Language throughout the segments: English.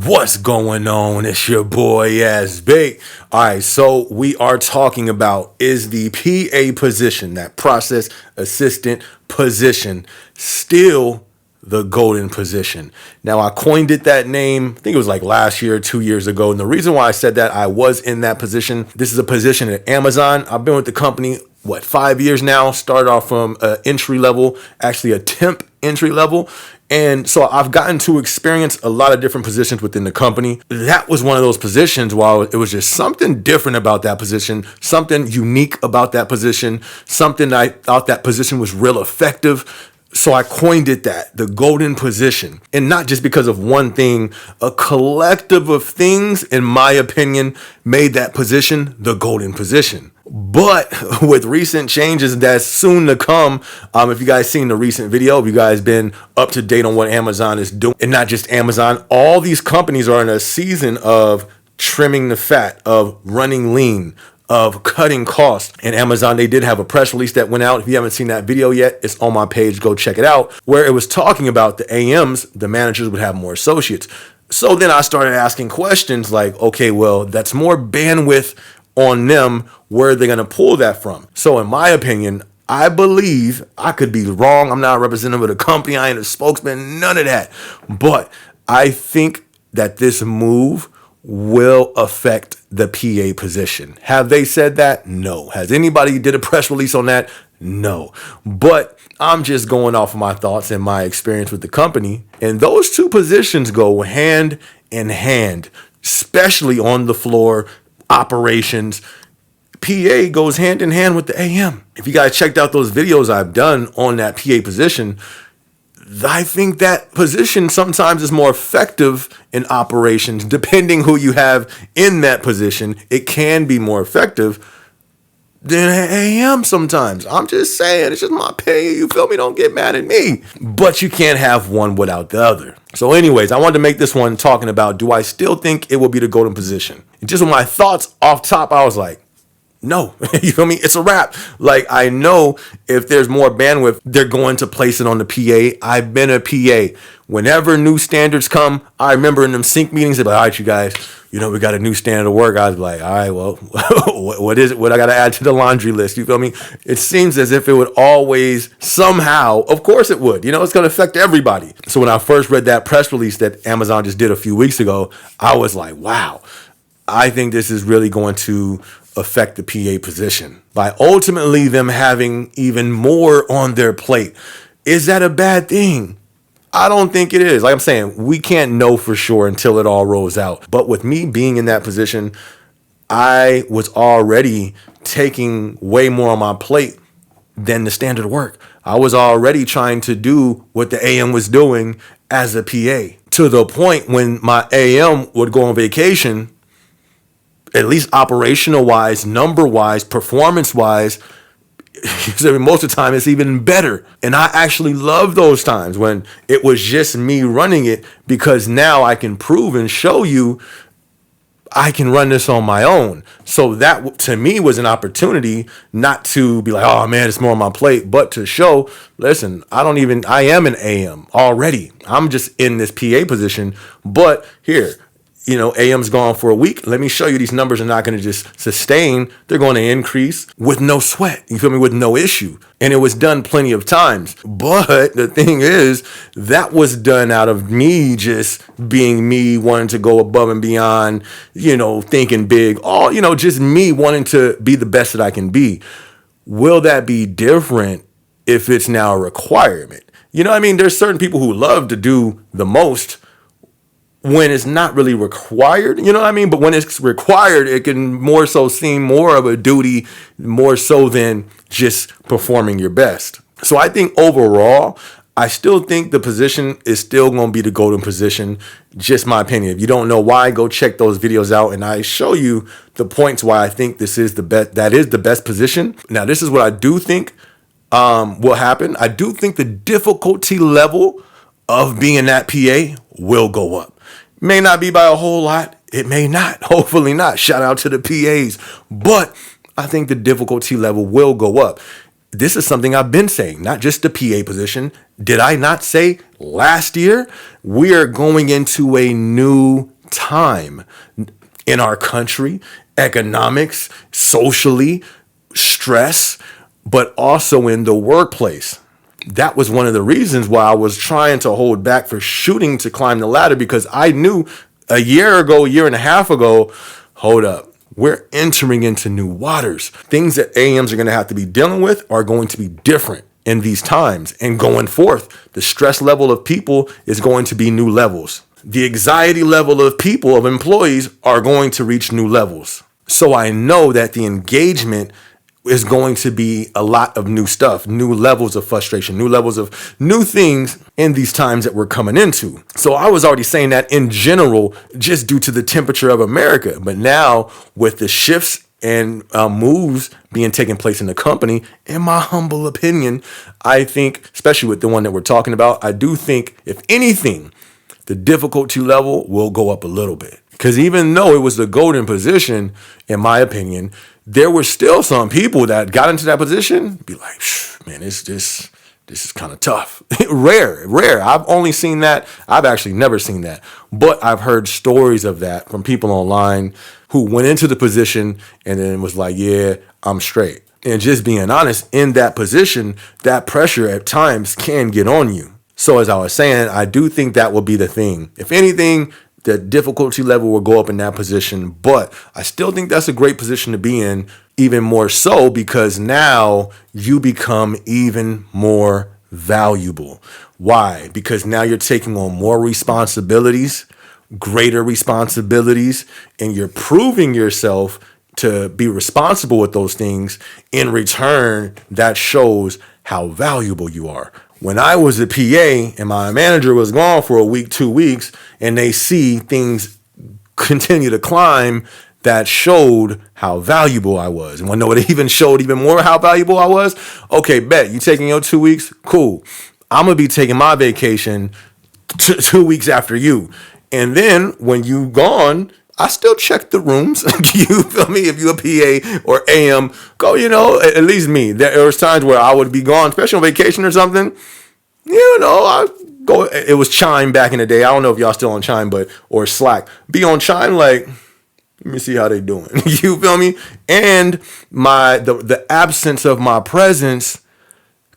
What's going on? It's your boy SB. All right, so we are talking about, is the PA position, that process assistant position, still the golden position? Now, I coined it that name, I think it was like last year, 2 years ago. And the reason why I said that, I was in that position. This is a position at Amazon. I've been with the company, 5 years now. Started off from entry level, actually a temp entry level. And so I've gotten to experience a lot of different positions within the company. That was one of those positions where it was just something different about that position, something unique about that position, something I thought that position was real effective. So I coined it that, the golden position. And not just because of one thing, a collective of things, in my opinion, made that position the golden position. But with recent changes that's soon to come, if you guys seen the recent video, if you guys been up to date on what Amazon is doing, and not just Amazon, all these companies are in a season of trimming the fat, of running lean, of cutting costs. And Amazon, they did have a press release that went out. If you haven't seen that video yet, it's on my page. Go check it out, where it was talking about the AMs, the managers would have more associates. So then I started asking questions like, okay, well, that's more bandwidth on them. Where are they going to pull that from? So in my opinion, I believe, I could be wrong, I'm not a representative of the company, I ain't a spokesman, none of that. But I think that this move will affect the PA position. Have they said that? No. Has anybody did a press release on that? No. But I'm just going off of my thoughts and my experience with the company. And those two positions go hand in hand, especially on the floor, operations. PA goes hand in hand with the AM. If you guys checked out those videos I've done on that PA position, I think that position sometimes is more effective in operations. Depending who you have in that position, it can be more effective than AM sometimes. I'm just saying, it's just my opinion. You feel me? Don't get mad at me. But you can't have one without the other. So anyways, I wanted to make this one talking about, do I still think it will be the golden position? And just with my thoughts off top, I was like, no. You feel me? It's a wrap. Like, I know if there's more bandwidth, they're going to place it on the PA. I've been a PA. Whenever new standards come, I remember in them sync meetings, they're like, all right, you guys, we got a new standard of work. I was like, all right, well, what is it? What I got to add to the laundry list? You feel me? It seems as if it would always somehow, of course it would, it's going to affect everybody. So when I first read that press release that Amazon just did a few weeks ago, I was like, wow, I think this is really going to affect the PA position by ultimately them having even more on their plate. Is that a bad thing? I don't think it is. Like I'm saying, we can't know for sure until it all rolls out. But with me being in that position, I was already taking way more on my plate than the standard work. I was already trying to do what the AM was doing as a PA, to the point when my AM would go on vacation, at least operational wise, number wise, performance wise, most of the time it's even better. And I actually love those times when it was just me running it, because now I can prove and show you I can run this on my own. So that to me was an opportunity, not to be like, oh man, it's more on my plate, but to show, listen, I am an AM already. I'm just in this PA position, but here, AM's gone for a week. Let me show you these numbers are not going to just sustain. They're going to increase with no sweat. You feel me? With no issue. And it was done plenty of times. But the thing is, that was done out of me just being me, wanting to go above and beyond, thinking big, just me wanting to be the best that I can be. Will that be different if it's now a requirement? There's certain people who love to do the most when it's not really required, But when it's required, it can more so seem more of a duty, more so than just performing your best. So I think overall, I still think the position is still going to be the golden position. Just my opinion. If you don't know why, go check those videos out, and I show you the points why I think this is the best. That is the best position. Now, this is what I do think will happen. I do think the difficulty level of being that PA will go up. May not be by a whole lot. It may not. Hopefully not. Shout out to the PAs. But I think the difficulty level will go up. this is something I've been saying, not just the PA position. Did I not say last year? We are going into a new time in our country, economics, socially, stress, but also in the workplace. That was one of the reasons why I was trying to hold back for shooting to climb the ladder, because I knew a year and a half ago, hold up, we're entering into new waters. Things that AMs are going to have to be dealing with are going to be different in these times. And going forth, the stress level of people is going to be new levels. The anxiety level of people, of employees, are going to reach new levels. So I know that the engagement is going to be a lot of new stuff, new levels of frustration, new levels of new things in these times that we're coming into. So I was already saying that in general, just due to the temperature of America. But now with the shifts and moves being taken place in the company, in my humble opinion, I think, especially with the one that we're talking about, I do think, if anything, the difficulty level will go up a little bit. Because even though it was the golden position, in my opinion, there were still some people that got into that position, be like, man, this is kind of tough. Rare. I've only seen that. I've actually never seen that. But I've heard stories of that from people online who went into the position and then was like, yeah, I'm straight. And just being honest, in that position, that pressure at times can get on you. So as I was saying, I do think that will be the thing. If anything, the difficulty level will go up in that position, but I still think that's a great position to be in, even more so because now you become even more valuable. Why? Because now you're taking on more responsibilities, greater responsibilities, and you're proving yourself to be responsible with those things. In return, that shows how valuable you are. When I was a PA and my manager was gone for a week, 2 weeks, and they see things continue to climb, that showed how valuable I was. And when it even showed even more how valuable I was, okay, bet, you taking your 2 weeks? Cool. I'm going to be taking my vacation 2 weeks after you. And then when you gone, I still check the rooms. You feel me? If you a PA or AM, go, at least me. There was times where I would be gone, especially on vacation or something. I go. It was Chime back in the day. I don't know if y'all still on Chime, or Slack. Be on Chime, like, let me see how they doing. You feel me? And the absence of my presence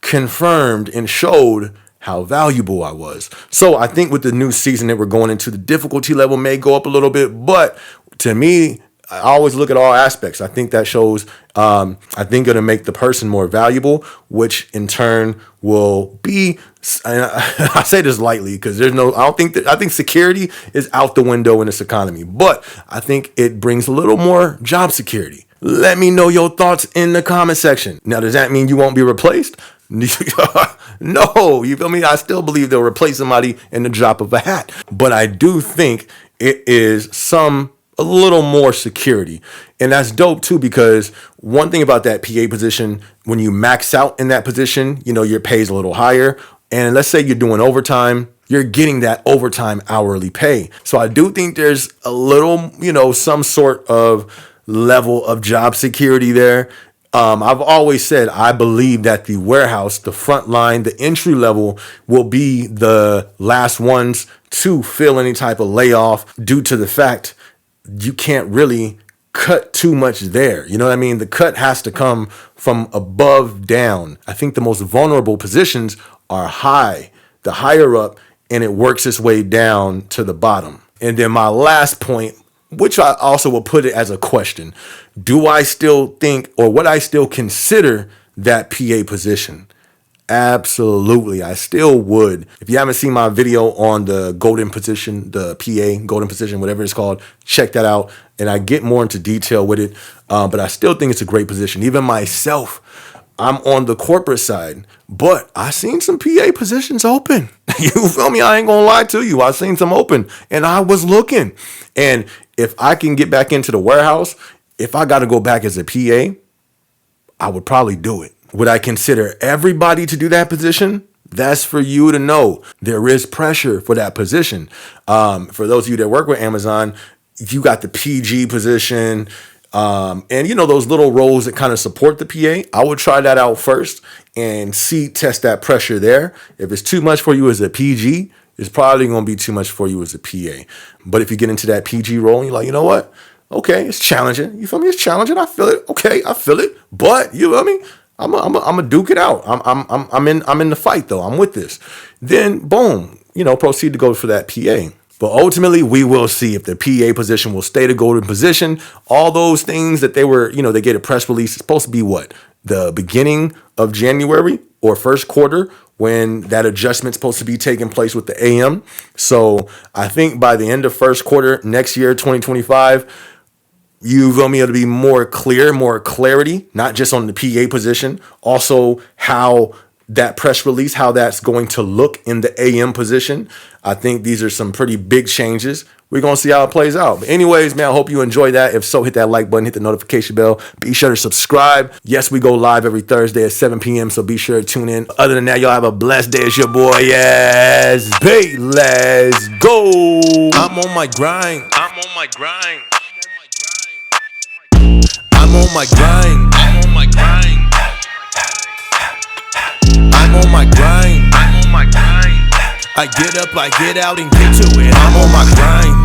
confirmed and showed how valuable I was. So I think with the new season that we're going into, the difficulty level may go up a little bit, but to me, I always look at all aspects. I think that shows, I think it'll make the person more valuable, which in turn will be, I say this lightly because I think security is out the window in this economy, but I think it brings a little more job security. Let me know your thoughts in the comment section. Now, does that mean you won't be replaced? No, you feel me? I still believe they'll replace somebody in the drop of a hat. But I do think it is a little more security. And that's dope too, because one thing about that PA position, when you max out in that position, your pay is a little higher. And let's say you're doing overtime, you're getting that overtime hourly pay. So I do think there's a little, some sort of level of job security there. I've always said I believe that the warehouse, the front line, the entry level will be the last ones to feel any type of layoff due to the fact you can't really cut too much there. You know what I mean? The cut has to come from above down. I think the most vulnerable positions are high, the higher up, and it works its way down to the bottom. And then my last point, which I also will put it as a question. Do I still think, or would I still consider that PA position? Absolutely. I still would. If you haven't seen my video on the golden position, the PA golden position, whatever it's called, check that out. And I get more into detail with it. But I still think it's a great position. Even myself, I'm on the corporate side, but I seen some PA positions open. You feel me? I ain't gonna lie to you. I seen some open and I was looking. And if I can get back into the warehouse, if I got to go back as a PA, I would probably do it. Would I consider everybody to do that position? That's for you to know. There is pressure for that position. For those of you that work with Amazon, you got the PG position. And you know, those little roles that kind of support the PA, I would try that out first and test that pressure there. If it's too much for you as a PG, it's probably going to be too much for you as a PA. But if you get into that PG role and you're like, you know what? Okay, it's challenging. You feel me? It's challenging. I feel it. Okay, I feel it. But you feel me? I'm a duke it out. I'm in the fight though. I'm with this. Then boom, you know, proceed to go for that PA. But ultimately, we will see if the PA position will stay the golden position. All those things that they were, you know, they get a press release. It's supposed to be what? The beginning of January or first quarter when that adjustment's supposed to be taking place with the AM. So I think by the end of first quarter next year, 2025, you feel me, it'll be more clear, more clarity, not just on the PA position, also how that press release, how that's going to look in the AM position. I think these are some pretty big changes. We're going to see how it plays out. But anyways, man, I hope you enjoy that. If so, hit that like button, hit the notification bell. Be sure to subscribe. Yes, we go live every Thursday at 7 p.m., so be sure to tune in. Other than that, y'all have a blessed day. It's your boy, yes. Hey, let's go. I'm on my grind. I'm on my grind. I'm on my grind. I'm on my grind. I'm on my grind. I'm on my grind. I get up, I get out and get to it. I'm on my grind.